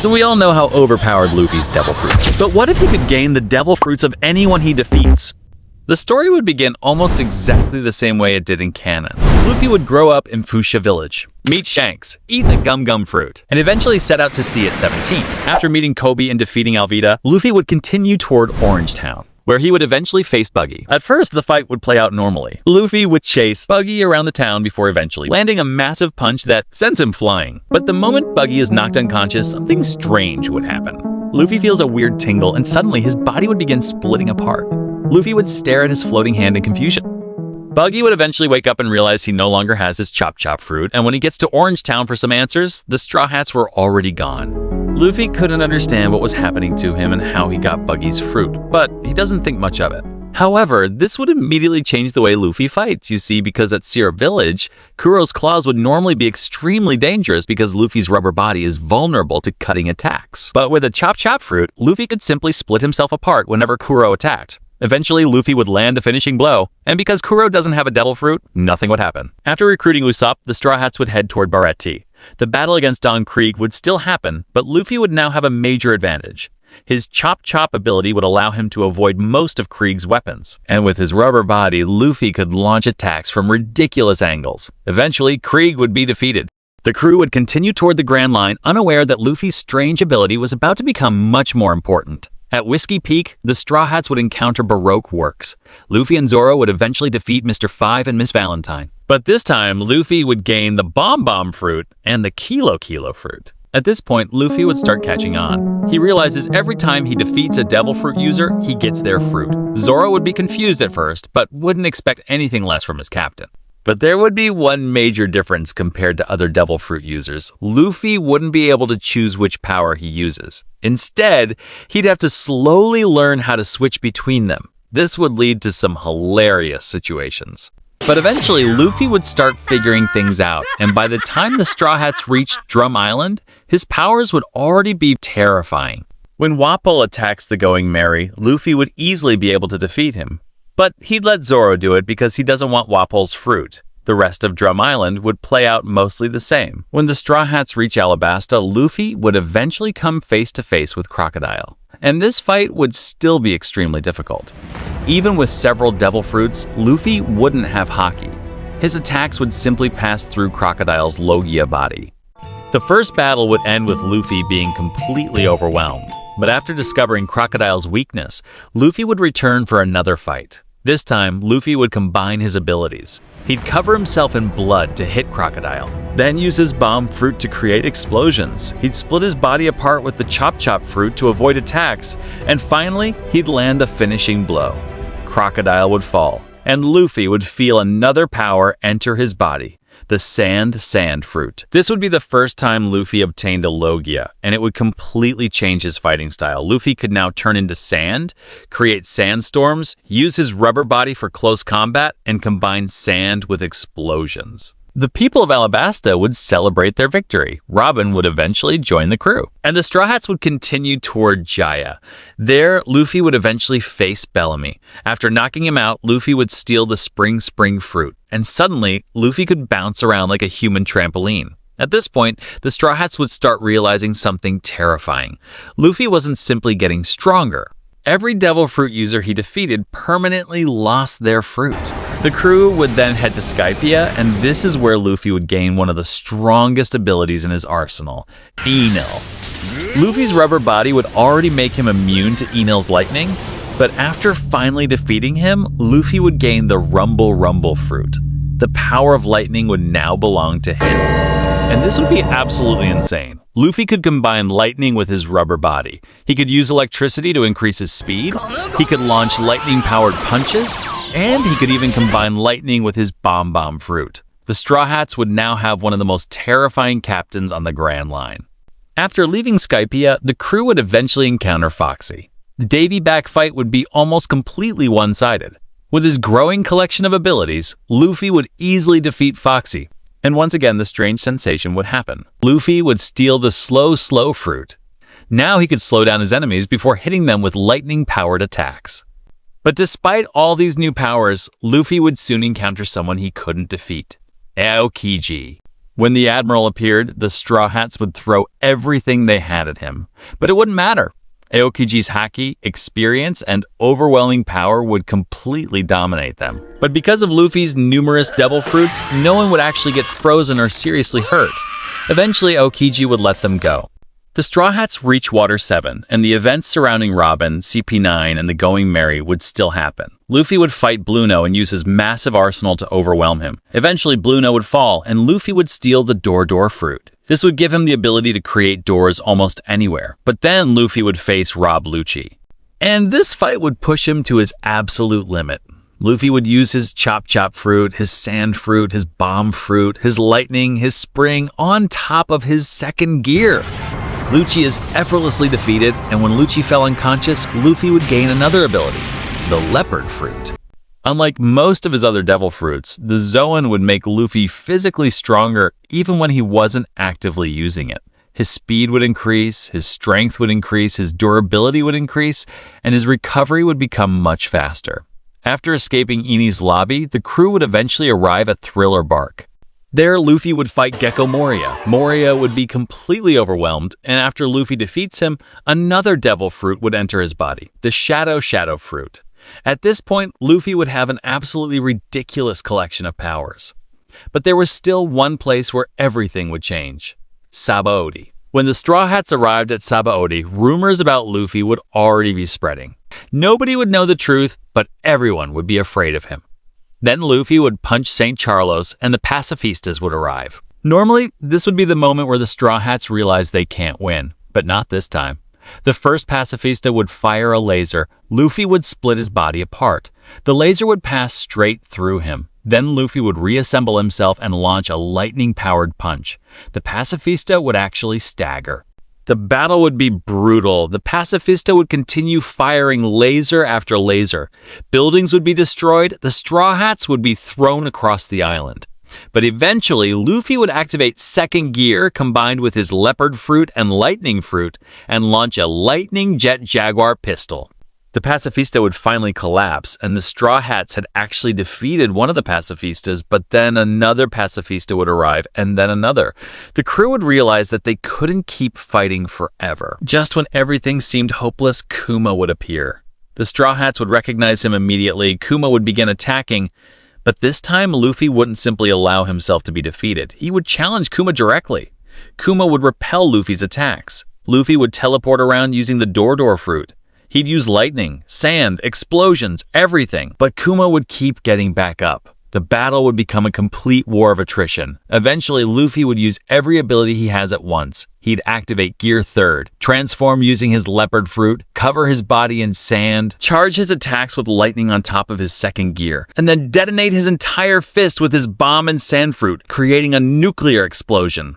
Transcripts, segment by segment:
So we all know how overpowered Luffy's devil fruit is. But what if he could gain the devil fruits of anyone he defeats? The story would begin almost exactly the same way it did in canon. Luffy would grow up in Fuchsia Village, meet Shanks, eat the Gum Gum fruit, and eventually set out to sea at 17. After meeting Kobe and defeating Alvida, Luffy would continue toward Orangetown, where he would eventually face Buggy. At first, the fight would play out normally. Luffy would chase Buggy around the town before eventually landing a massive punch that sends him flying. But the moment Buggy is knocked unconscious, something strange would happen. Luffy feels a weird tingle, and suddenly his body would begin splitting apart. Luffy would stare at his floating hand in confusion. Buggy would eventually wake up and realize he no longer has his Chop Chop fruit, and when he gets to Orangetown for some answers, the Straw Hats were already gone. Luffy couldn't understand what was happening to him and how he got Buggy's fruit, but he doesn't think much of it. However, this would immediately change the way Luffy fights, you see, because at Sierra Village, Kuro's claws would normally be extremely dangerous because Luffy's rubber body is vulnerable to cutting attacks. But with a Chop Chop fruit, Luffy could simply split himself apart whenever Kuro attacked. Eventually, Luffy would land the finishing blow, and because Kuro doesn't have a devil fruit, nothing would happen. After recruiting Usopp, the Straw Hats would head toward Barrett. The battle against Don Krieg would still happen, but Luffy would now have a major advantage. His Chop Chop ability would allow him to avoid most of Krieg's weapons, and with his rubber body, Luffy could launch attacks from ridiculous angles. Eventually, Krieg would be defeated. The crew would continue toward the Grand Line, unaware that Luffy's strange ability was about to become much more important. At Whiskey Peak, the Straw Hats would encounter Baroque works. Luffy and Zoro would eventually defeat Mr. Five and Miss Valentine. But this time, Luffy would gain the Bomb Bomb fruit and the Kilo Kilo fruit. At this point, Luffy would start catching on. He realizes every time he defeats a devil fruit user, he gets their fruit. Zoro would be confused at first, but wouldn't expect anything less from his captain. But there would be one major difference compared to other devil fruit users. Luffy wouldn't be able to choose which power he uses. Instead, he'd have to slowly learn how to switch between them. This would lead to some hilarious situations. But eventually, Luffy would start figuring things out, and by the time the Straw Hats reached Drum Island, his powers would already be terrifying. When Wapol attacks the Going Merry, Luffy would easily be able to defeat him. But he'd let Zoro do it because he doesn't want Wapol's fruit. The rest of Drum Island would play out mostly the same. When the Straw Hats reach Alabasta, Luffy would eventually come face to face with Crocodile. And this fight would still be extremely difficult. Even with several devil fruits, Luffy wouldn't have Haki. His attacks would simply pass through Crocodile's Logia body. The first battle would end with Luffy being completely overwhelmed. But after discovering Crocodile's weakness, Luffy would return for another fight. This time, Luffy would combine his abilities. He'd cover himself in blood to hit Crocodile, then use his bomb fruit to create explosions. He'd split his body apart with the Chop Chop fruit to avoid attacks, and finally, he'd land the finishing blow. Crocodile would fall, and Luffy would feel another power enter his body. The Sand fruit. This would be the first time Luffy obtained a Logia, and it would completely change his fighting style. Luffy could now turn into sand, create sandstorms, use his rubber body for close combat, and combine sand with explosions. The people of Alabasta would celebrate their victory. Robin would eventually join the crew, and the Straw Hats would continue toward Jaya. There, Luffy would eventually face Bellamy. After knocking him out, Luffy would steal the Spring fruit, and suddenly, Luffy could bounce around like a human trampoline. At this point, the Straw Hats would start realizing something terrifying. Luffy wasn't simply getting stronger. Every devil fruit user he defeated permanently lost their fruit. The crew would then head to Skypiea, and this is where Luffy would gain one of the strongest abilities in his arsenal, Enel. Luffy's rubber body would already make him immune to Enel's lightning, but after finally defeating him, Luffy would gain the Rumble fruit. The power of lightning would now belong to him. And this would be absolutely insane. Luffy could combine lightning with his rubber body. He could use electricity to increase his speed. He could launch lightning-powered punches. And he could even combine lightning with his Bomb fruit. The Straw Hats would now have one of the most terrifying captains on the Grand Line. After leaving Skypiea, the crew would eventually encounter Foxy. The Davy back fight would be almost completely one-sided. With his growing collection of abilities, Luffy would easily defeat Foxy. And once again, the strange sensation would happen. Luffy would steal the slow fruit. Now he could slow down his enemies before hitting them with lightning-powered attacks. But despite all these new powers, Luffy would soon encounter someone he couldn't defeat, Aokiji. When the Admiral appeared, the Straw Hats would throw everything they had at him. But it wouldn't matter. Aokiji's haki, experience, and overwhelming power would completely dominate them. But because of Luffy's numerous devil fruits, no one would actually get frozen or seriously hurt. Eventually, Aokiji would let them go. The Straw Hats reach Water 7, and the events surrounding Robin, CP9, and the Going Merry would still happen. Luffy would fight Blueno and use his massive arsenal to overwhelm him. Eventually, Blueno would fall, and Luffy would steal the Door fruit. This would give him the ability to create doors almost anywhere, but then Luffy would face Rob Lucci. And this fight would push him to his absolute limit. Luffy would use his Chop fruit, his Sand fruit, his Bomb fruit, his Lightning, his Spring on top of his second gear. Lucci is effortlessly defeated, and when Lucci fell unconscious, Luffy would gain another ability, the Leopard fruit. Unlike most of his other devil fruits, the Zoan would make Luffy physically stronger even when he wasn't actively using it. His speed would increase, his strength would increase, his durability would increase, and his recovery would become much faster. After escaping Eni's lobby, the crew would eventually arrive at Thriller Bark. There, Luffy would fight Gecko Moria. Moria would be completely overwhelmed, and after Luffy defeats him, another devil fruit would enter his body, the Shadow fruit. At this point, Luffy would have an absolutely ridiculous collection of powers. But there was still one place where everything would change: Sabaody. When the Straw Hats arrived at Sabaody, rumors about Luffy would already be spreading. Nobody would know the truth, but everyone would be afraid of him. Then Luffy would punch St. Charlos, and the pacifistas would arrive. Normally, this would be the moment where the Straw Hats realize they can't win, but not this time. The first pacifista would fire a laser. Luffy would split his body apart. The laser would pass straight through him. Then Luffy would reassemble himself and launch a lightning-powered punch. The pacifista would actually stagger. The battle would be brutal. The pacifista would continue firing laser after laser. Buildings would be destroyed. The Straw Hats would be thrown across the island. But eventually, Luffy would activate second gear combined with his Leopard fruit and Lightning fruit and launch a Lightning Jet Jaguar pistol. The pacifista would finally collapse, and the Straw Hats had actually defeated one of the pacifistas, but then another pacifista would arrive, and then another. The crew would realize that they couldn't keep fighting forever. Just when everything seemed hopeless, Kuma would appear. The Straw Hats would recognize him immediately. Kuma would begin attacking, but this time Luffy wouldn't simply allow himself to be defeated. He would challenge Kuma directly. Kuma would repel Luffy's attacks. Luffy would teleport around using the Door fruit. He'd use lightning, sand, explosions, everything. But Kuma would keep getting back up. The battle would become a complete war of attrition. Eventually, Luffy would use every ability he has at once. He'd activate Gear 3rd, transform using his Leopard fruit, cover his body in sand, charge his attacks with lightning on top of his second gear, and then detonate his entire fist with his Bomb and Sand fruit, creating a nuclear explosion.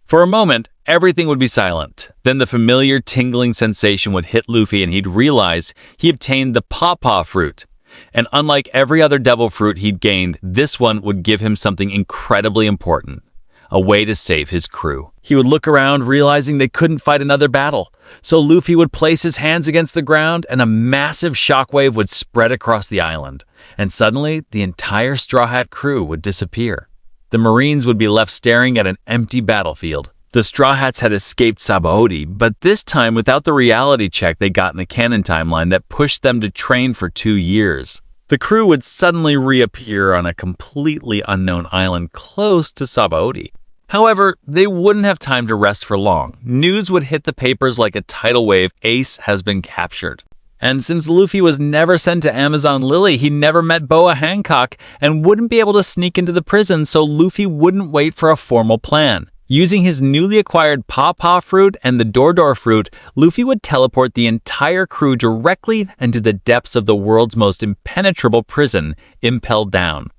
For a moment, everything would be silent. Then the familiar tingling sensation would hit Luffy and he'd realize he obtained the Pawpaw fruit. And unlike every other devil fruit he'd gained, this one would give him something incredibly important: a way to save his crew. He would look around, realizing they couldn't fight another battle. So Luffy would place his hands against the ground and a massive shockwave would spread across the island. And suddenly, the entire Straw Hat crew would disappear. The Marines would be left staring at an empty battlefield. The Straw Hats had escaped Sabaody, but this time without the reality check they got in the canon timeline that pushed them to train for 2 years. The crew would suddenly reappear on a completely unknown island close to Sabaody. However, they wouldn't have time to rest for long. News would hit the papers like a tidal wave: Ace has been captured. And since Luffy was never sent to Amazon Lily, he never met Boa Hancock and wouldn't be able to sneak into the prison, so Luffy wouldn't wait for a formal plan. Using his newly acquired Pawpaw fruit and the Door fruit, Luffy would teleport the entire crew directly into the depths of the world's most impenetrable prison, Impel Down.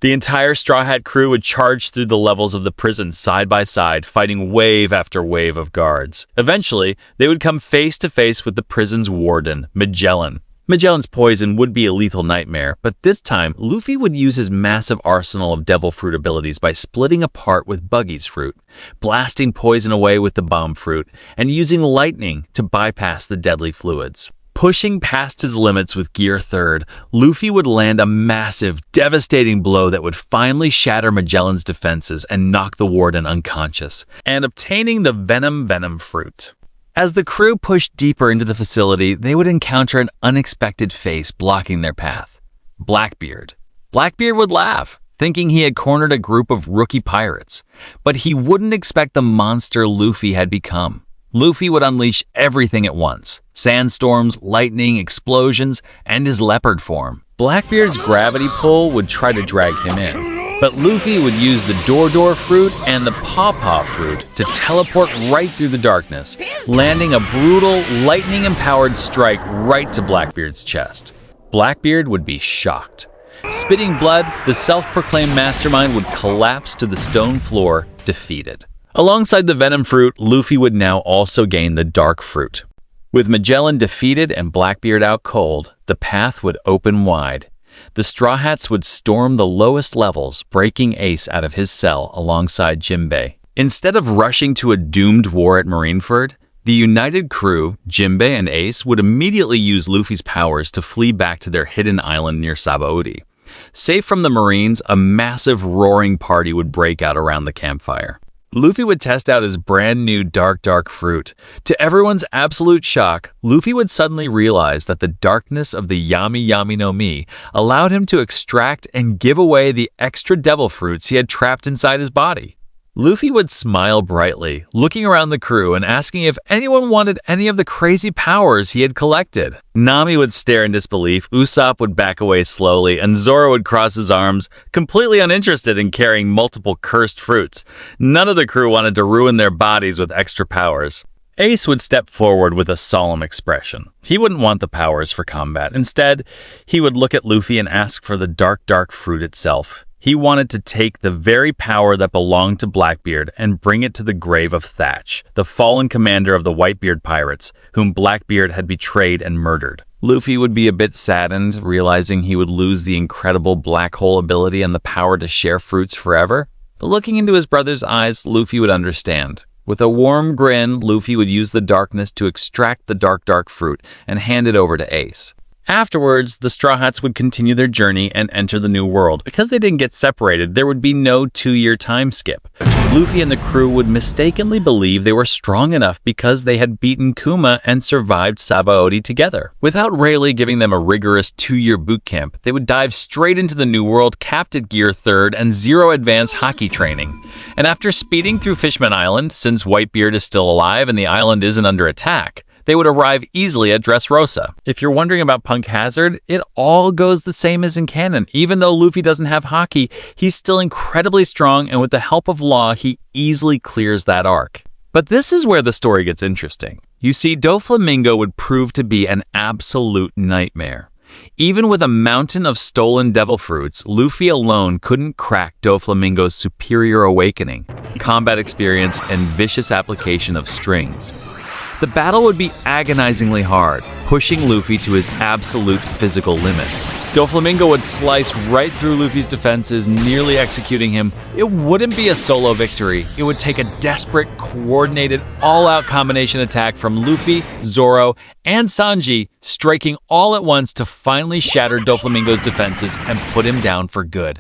The entire Straw Hat crew would charge through the levels of the prison side by side, fighting wave after wave of guards. Eventually, they would come face to face with the prison's warden, Magellan. Magellan's poison would be a lethal nightmare, but this time, Luffy would use his massive arsenal of devil fruit abilities by splitting apart with Buggy's fruit, blasting poison away with the Bomb fruit, and using lightning to bypass the deadly fluids. Pushing past his limits with Gear 3rd, Luffy would land a massive, devastating blow that would finally shatter Magellan's defenses and knock the warden unconscious, and obtaining the Venom fruit. As the crew pushed deeper into the facility, they would encounter an unexpected face blocking their path: Blackbeard. Blackbeard would laugh, thinking he had cornered a group of rookie pirates, but he wouldn't expect the monster Luffy had become. Luffy would unleash everything at once: sandstorms, lightning, explosions, and his leopard form. Blackbeard's gravity pull would try to drag him in, but Luffy would use the Door fruit and the Paw fruit to teleport right through the darkness, landing a brutal, lightning-empowered strike right to Blackbeard's chest. Blackbeard would be shocked. Spitting blood, the self-proclaimed mastermind would collapse to the stone floor, defeated. Alongside the Venom fruit, Luffy would now also gain the Dark fruit. With Magellan defeated and Blackbeard out cold, the path would open wide. The Straw Hats would storm the lowest levels, breaking Ace out of his cell alongside Jinbei. Instead of rushing to a doomed war at Marineford, the united crew, Jinbei and Ace, would immediately use Luffy's powers to flee back to their hidden island near Sabaody. Safe from the Marines, a massive roaring party would break out around the campfire. Luffy would test out his brand new dark fruit. To everyone's absolute shock, Luffy would suddenly realize that the darkness of the Yami no Mi allowed him to extract and give away the extra devil fruits he had trapped inside his body. Luffy would smile brightly, looking around the crew and asking if anyone wanted any of the crazy powers he had collected. Nami would stare in disbelief, Usopp would back away slowly, and Zoro would cross his arms, completely uninterested in carrying multiple cursed fruits. None of the crew wanted to ruin their bodies with extra powers. Ace would step forward with a solemn expression. He wouldn't want the powers for combat. Instead, he would look at Luffy and ask for the dark fruit itself. He wanted to take the very power that belonged to Blackbeard and bring it to the grave of Thatch, the fallen commander of the Whitebeard pirates, whom Blackbeard had betrayed and murdered. Luffy would be a bit saddened, realizing he would lose the incredible black hole ability and the power to share fruits forever. But looking into his brother's eyes, Luffy would understand. With a warm grin, Luffy would use the darkness to extract the dark fruit and hand it over to Ace. Afterwards, the Straw Hats would continue their journey and enter the New World. Because they didn't get separated, there would be no 2-year time skip. Luffy and the crew would mistakenly believe they were strong enough because they had beaten Kuma and survived Sabaody together. Without Rayleigh giving them a rigorous 2-year boot camp, they would dive straight into the New World, capped at Gear 3rd and Zero Advanced Haki training. And after speeding through Fishman Island, since Whitebeard is still alive and the island isn't under attack, they would arrive easily at Dressrosa. If you're wondering about Punk Hazard, it all goes the same as in canon. Even though Luffy doesn't have Haki, he's still incredibly strong, and with the help of Law, he easily clears that arc. But this is where the story gets interesting. You see, Doflamingo would prove to be an absolute nightmare. Even with a mountain of stolen devil fruits, Luffy alone couldn't crack Doflamingo's superior awakening, combat experience, and vicious application of strings. The battle would be agonizingly hard, pushing Luffy to his absolute physical limit. Doflamingo would slice right through Luffy's defenses, nearly executing him. It wouldn't be a solo victory. It would take a desperate, coordinated, all-out combination attack from Luffy, Zoro, and Sanji, striking all at once to finally shatter Doflamingo's defenses and put him down for good.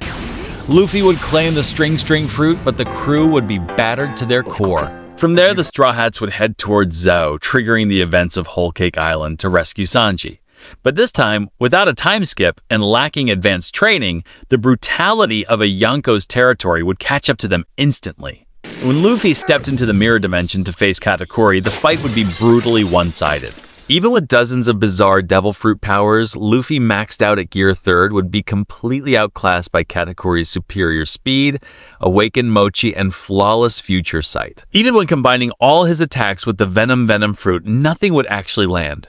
Luffy would claim the string fruit, but the crew would be battered to their core. From there, the Straw Hats would head towards Zou, triggering the events of Whole Cake Island to rescue Sanji. But this time, without a time skip and lacking advanced training, the brutality of a Yonko's territory would catch up to them instantly. When Luffy stepped into the mirror dimension to face Katakuri, the fight would be brutally one-sided. Even with dozens of bizarre devil fruit powers, Luffy maxed out at Gear 3rd would be completely outclassed by Katakuri's superior speed, awakened Mochi, and flawless future sight. Even when combining all his attacks with the Venom fruit, nothing would actually land.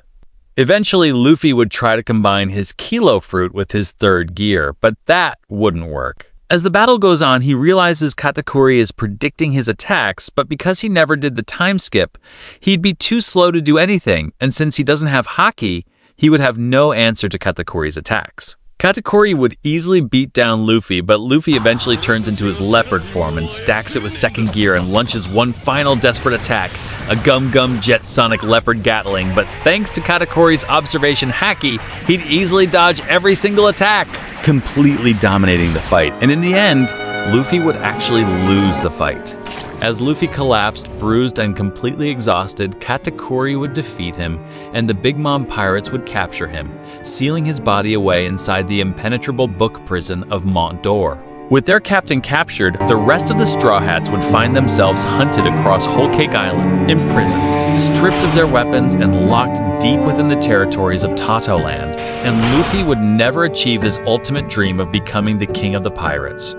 Eventually, Luffy would try to combine his Kilo fruit with his 3rd gear, but that wouldn't work. As the battle goes on, he realizes Katakuri is predicting his attacks, but because he never did the time skip, he'd be too slow to do anything, and since he doesn't have Haki, he would have no answer to Katakuri's attacks. Katakuri would easily beat down Luffy, but Luffy eventually turns into his leopard form and stacks it with second gear and launches one final desperate attack, a Gum Jet Sonic Leopard Gatling, but thanks to Katakuri's observation haki, he'd easily dodge every single attack, completely dominating the fight, and in the end, Luffy would actually lose the fight. As Luffy collapsed, bruised, and completely exhausted, Katakuri would defeat him, and the Big Mom pirates would capture him, sealing his body away inside the impenetrable book prison of Mont d'Or. With their captain captured, the rest of the Straw Hats would find themselves hunted across Whole Cake Island, imprisoned, stripped of their weapons, and locked deep within the territories of Tato Land, and Luffy would never achieve his ultimate dream of becoming the king of the pirates.